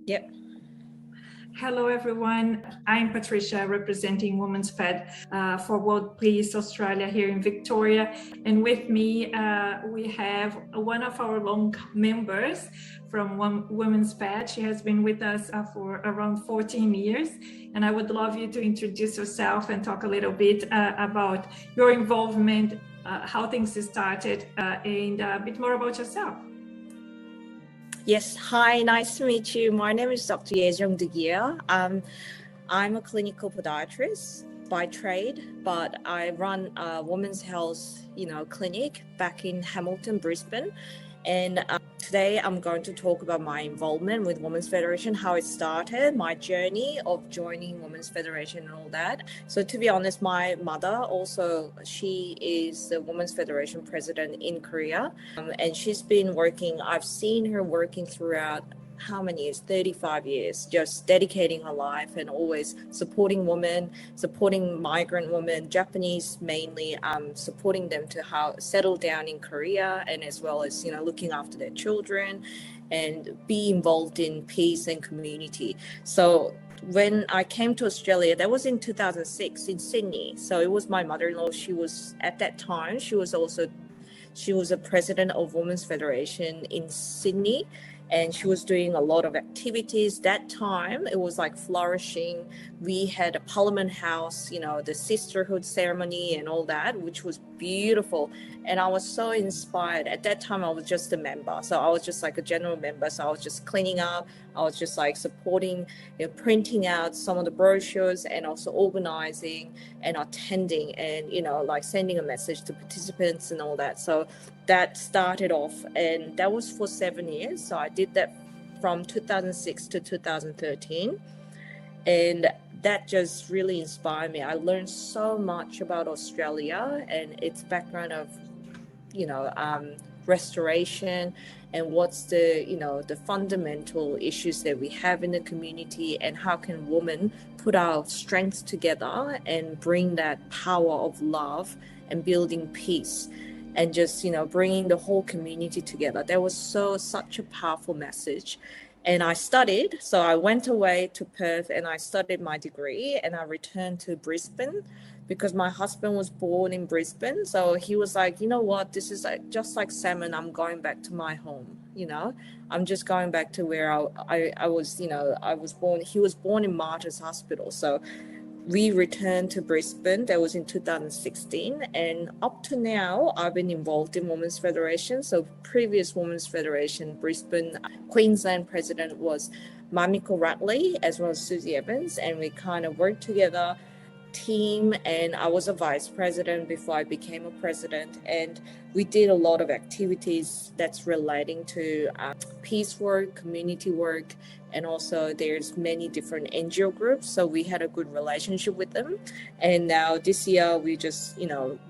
Yep. Hello, everyone. I'm Patricia, representing Women's Fed for World Peace Australia here in Victoria. And with me, we have one of our long members from Women's Fed. She has been with us for around 14 years. And I would love you to introduce yourself and talk a little bit about your involvement, how things started, and a bit more about yourself. Yes. Hi, nice to meet you. My name is Dr. YeJeong DeGeer. I'm a clinical podiatrist by trade, but I run a women's health, clinic back in Hamilton, Brisbane. And today I'm going to talk about my involvement with Women's Federation, how it started, my journey of joining Women's Federation and all that. So to be honest, my mother also, she is the Women's Federation president in Korea. And she's been working, I've seen her working throughout how many years? 35 years, just dedicating her life and always supporting women, supporting migrant women, Japanese mainly, supporting them to settle down in Korea, and as well as, looking after their children and be involved in peace and community. So when I came to Australia, that was in 2006 in Sydney. So it was my mother-in-law. She was, at that time, she was a president of Women's Federation in Sydney. And she was doing a lot of activities. That time, it was like flourishing. We had a Parliament House, the sisterhood ceremony and all that, which was beautiful. And I was so inspired. At that time, I was just a member. So I was just like a general member. So I was just cleaning up. I was just like supporting, printing out some of the brochures and also organizing and attending and, like sending a message to participants and all that. So that started off, and that was for 7 years. So I did that from 2006 to 2013. And that just really inspired me. I learned so much about Australia and its background of, restoration and what's the fundamental issues that we have in the community, and how can women put our strengths together and bring that power of love and building peace and just, bringing the whole community together. That was such a powerful message. And I studied, so I went away to Perth and I studied my degree, and I returned to Brisbane because my husband was born in Brisbane. So he was like, you know what, this is just like salmon, I'm going back to my home, I'm just going back to where I was, I was born. He was born in Martyrs Hospital. So we returned to Brisbane. That was in 2016. And up to now, I've been involved in Women's Federation. So previous Women's Federation, Brisbane, Queensland president was Mamiko Ratley, as well as Susie Evans. And we kind of worked together, team, and I was a vice president before I became a president. And we did a lot of activities that's relating to peace work, community work, and also there's many different NGO groups. So we had a good relationship with them. And now this year we just,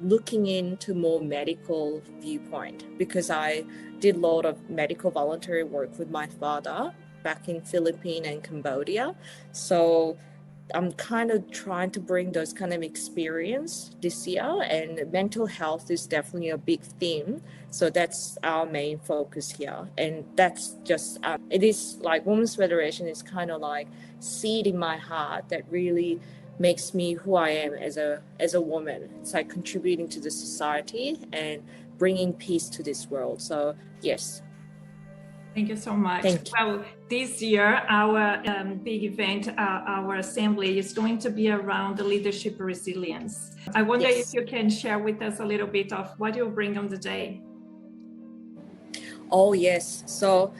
looking into more medical viewpoint, because I did a lot of medical voluntary work with my father back in Philippines and Cambodia. So I'm kind of trying to bring those kind of experience this year, and mental health is definitely a big theme. So that's our main focus here. And that's just, it is like Women's Federation is kind of like seed in my heart that really makes me who I am as a woman. It's like contributing to the society and bringing peace to this world. So yes. Thank you so much. Well, this year, our big event, our assembly is going to be around the leadership resilience. I wonder if you can share with us a little bit of what you bring on the day. Oh, yes. So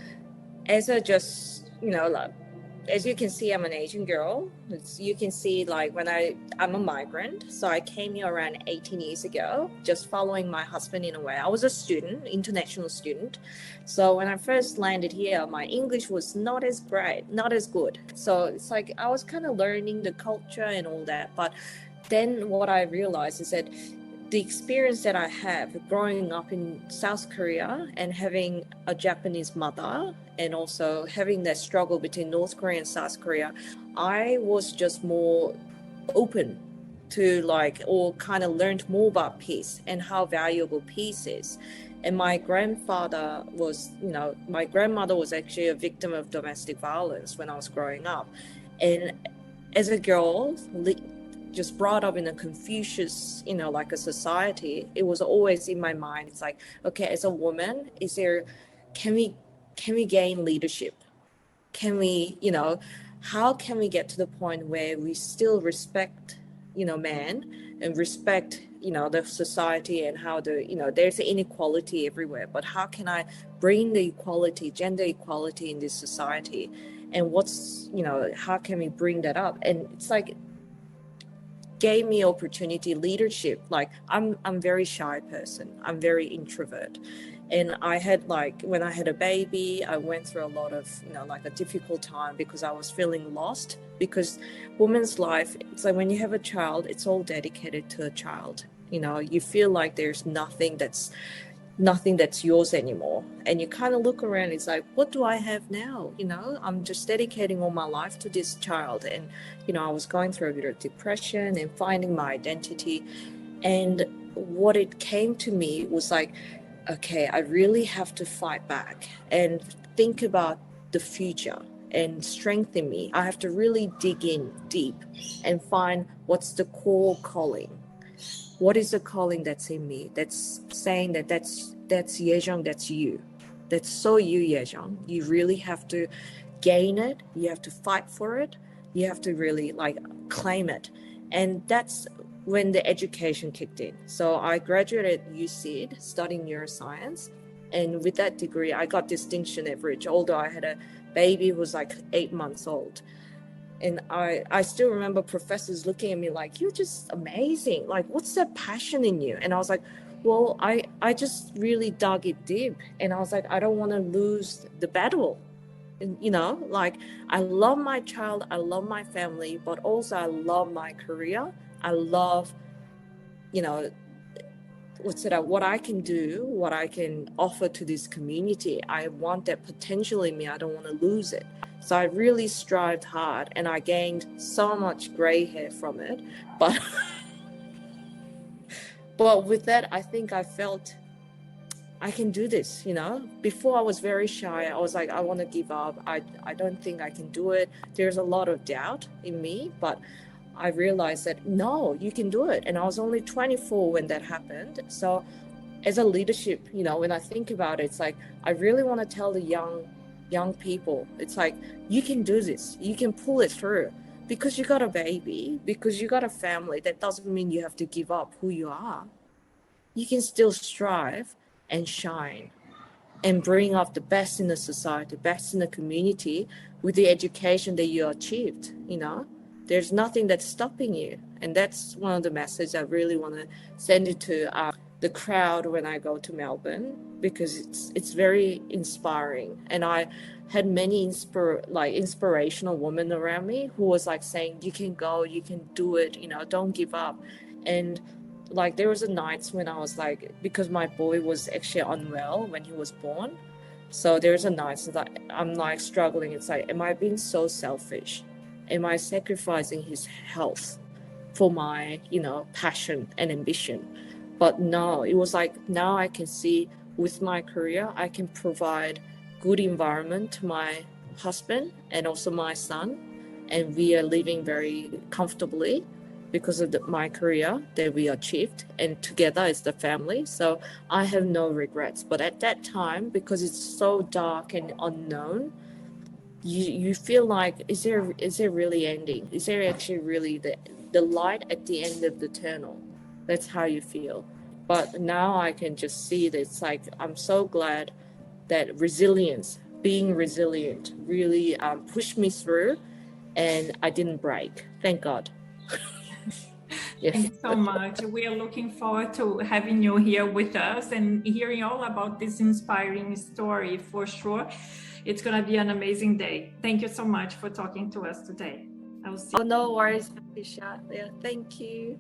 as I just, as you can see, I'm an Asian girl. You can see, like, I'm a migrant. So I came here around 18 years ago, just following my husband in a way. I was a student, international student. So when I first landed here, my English was not as great, not as good. So it's like I was kind of learning the culture and all that. But then what I realized is that the experience that I have growing up in South Korea and having a Japanese mother, and also having that struggle between North Korea and South Korea, I was just more open to like, or kind of learned more about peace and how valuable peace is. And my grandfather was, my grandmother was actually a victim of domestic violence when I was growing up. And as a girl, just brought up in a Confucius, like a society, it was always in my mind. It's like, okay, as a woman, can we gain leadership? Can we, how can we get to the point where we still respect, man, and respect, the society, and how there's inequality everywhere, but how can I bring the equality, gender equality in this society? And how can we bring that up? And it's like, gave me opportunity, leadership. Like I'm very shy person. I'm very introvert. And I had when I had a baby, I went through a lot of, like a difficult time because I was feeling lost, because woman's life, it's like when you have a child, it's all dedicated to a child. You feel like there's nothing that's yours anymore, and you kind of look around, it's like, what do I have now? I'm just dedicating all my life to this child. And I was going through a bit of depression and finding my identity. And what it came to me was like, okay, I really have to fight back and think about the future and strengthen me. I have to really dig in deep and find what's the core calling. What is the calling that's in me, that's saying that's YeJeong, that's you. That's so you, YeJeong. You really have to gain it. You have to fight for it. You have to really claim it. And that's when the education kicked in. So I graduated at UCID studying neuroscience. And with that degree, I got distinction average, although I had a baby who was like 8 months old. And I still remember professors looking at me like, you're just amazing. Like, what's that passion in you? And I was like, well, I just really dug it deep. And I was like, I don't want to lose the battle. And, I love my child, I love my family, but also I love my career. I love, what I can do, what I can offer to this community. I want that potential in me. I don't want to lose it. So I really strived hard, and I gained so much gray hair from it. But with that, I think I felt I can do this, Before I was very shy. I was like, I want to give up. I don't think I can do it. There's a lot of doubt in me, but I realized that no, you can do it. And I was only 24 when that happened. So as a leadership, when I think about it, it's like, I really want to tell the young people, it's like, you can do this, you can pull it through. Because you got a baby, because you got a family, that doesn't mean you have to give up who you are. You can still strive and shine and bring up the best in the society, best in the community with the education that you achieved. There's nothing that's stopping you. And that's one of the messages I really want to send it to the crowd when I go to Melbourne, because it's very inspiring. And I had many inspirational women around me who was like saying, you can go, you can do it, don't give up. And there was a nights when I was like, because my boy was actually unwell when he was born. So there's a nights that I'm struggling. It's like, am I being so selfish? Am I sacrificing his health for my, passion and ambition? But no, it was like, now I can see with my career, I can provide good environment to my husband and also my son. And we are living very comfortably because of my career that we achieved, and together as the family. So I have no regrets. But at that time, because it's so dark and unknown, you feel like, is there really ending? Is there actually really the light at the end of the tunnel? That's how you feel. But now I can just see that it's like, I'm so glad that being resilient really pushed me through, and I didn't break. Thank God. Yes. Thank you so much. We are looking forward to having you here with us and hearing all about this inspiring story for sure. It's going to be an amazing day. Thank you so much for talking to us today. I will see you. Oh, no worries, Patricia. Yeah, thank you.